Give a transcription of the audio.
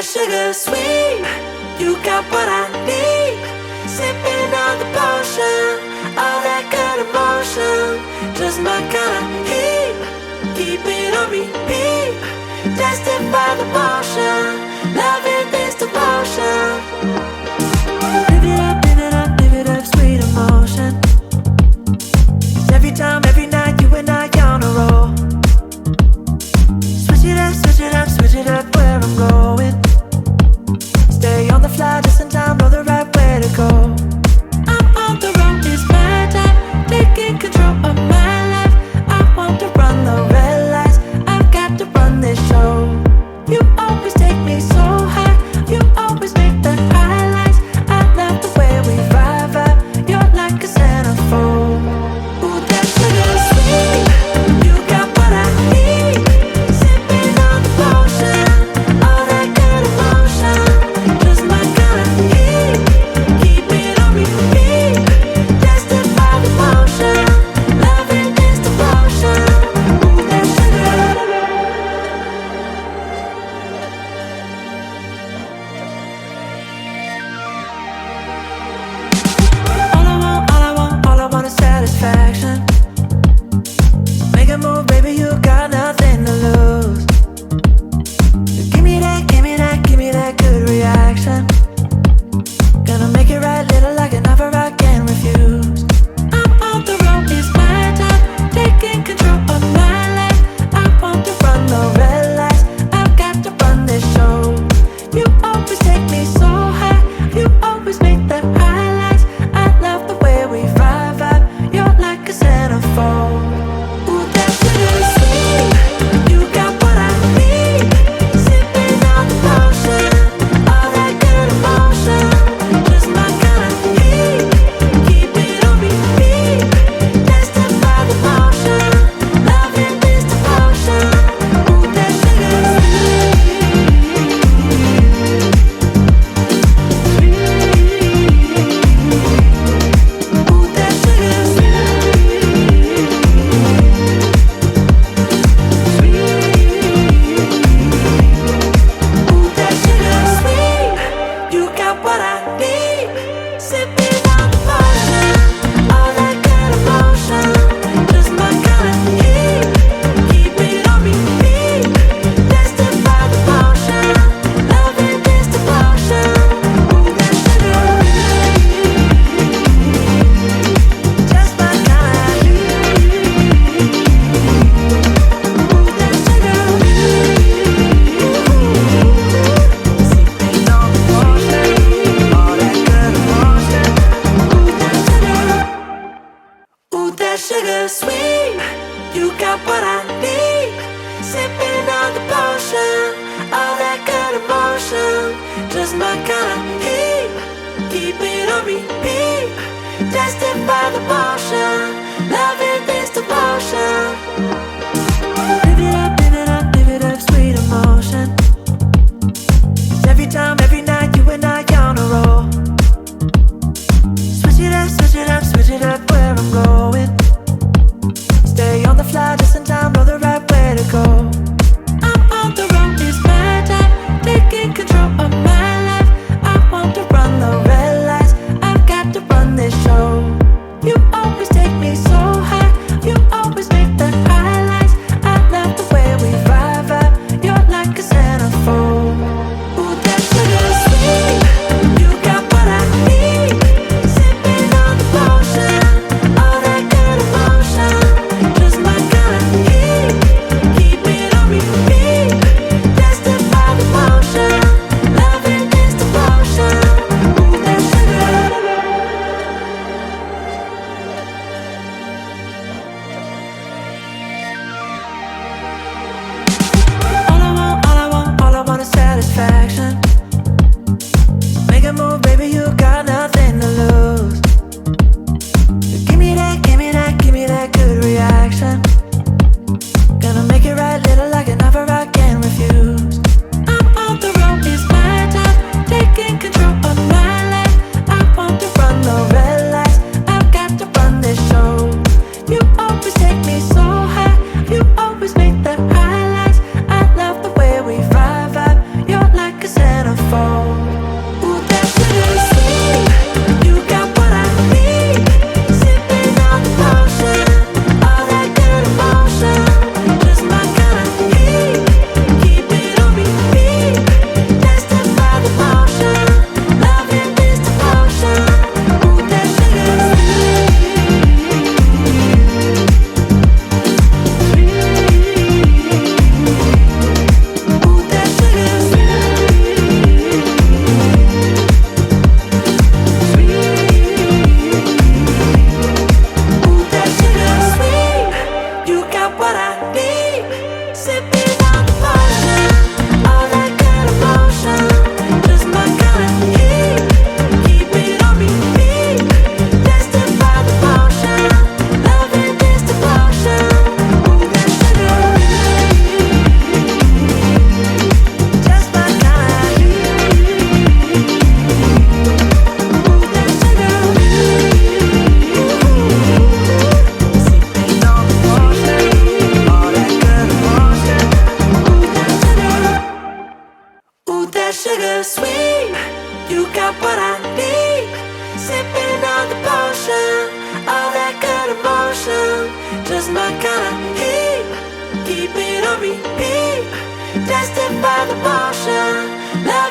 that sugar sweet. You got what I need. Sipping on the potion, all that good emotion. Just my kind of heat. Keep it on repeat. Tested by the motion. Loving this devotion. Live it up, live it up, live it up, sweet emotion. Every time, every night, you and I on a roll. Switch it up, switch it up, switch it up where I'm going. Stay on the fly just in time, know the right way to go. I'm on the road, it's my time, taking control of my life. I want to run the red lights, I've got to run this show. You always take me so high, you always make the highlights. I love the way we vibe, you're like a centerfold. Ooh, that sugar sweet, you got what I need. Sipping on the potion, all that good emotion. Just my kind of heat, keep it on repeat. Tested by the motion, loving this devotion. Ooh, that sugar. All I want is satisfaction. Make a move, baby, you got nothing to lose. Give me that, give me that, give me that good reaction. Gonna make it right, little like an offer I can't refuse. I'm on the road, it's my time, taking control of my life. I want to run the red lights, I've got to run this show. You always take me so high, you always make the highlights. I love the way we vibe, you're like a centerfold. Ooh, that sugar sweet, you got what I need. Sipping on the potion, all that good emotion. Just my kind of heat, keep it on repeat. Tested by the motion, loving this devotion. Ooh, that sugar Ooh, that sugar Ooh, that sugar sweet, you got what I need. Sipping on the potion, all that good emotion. Just my kind of heat, keep it on repeat. Tested by the motion, loving this devotion. Ooh, that sugar, just my kind of heat. Ooh, that sugar. Sipping on the potion, all that good emotion. Ooh, that sugar sweet, you got what I need. Sipping on the potion, all that good emotion. Just my kind of heat, keep it on repeat. Tested by the motion, loving this devotion. Live it up, live it up, live it up, sweet emotion. Every time, every night, you and I on a roll. Switch it up, switch it up, switch it up where I'm going. Stay on the fly just in time, know the right way to go. I'm on the road, it's my time, taking control of my life. I want to run the red lights, I've got to run this show. You always take me that sugar sweet. You got what I need. Sipping on the potion, all that good emotion, just my kind of heat. Keep it on repeat. Tested by the motion. Love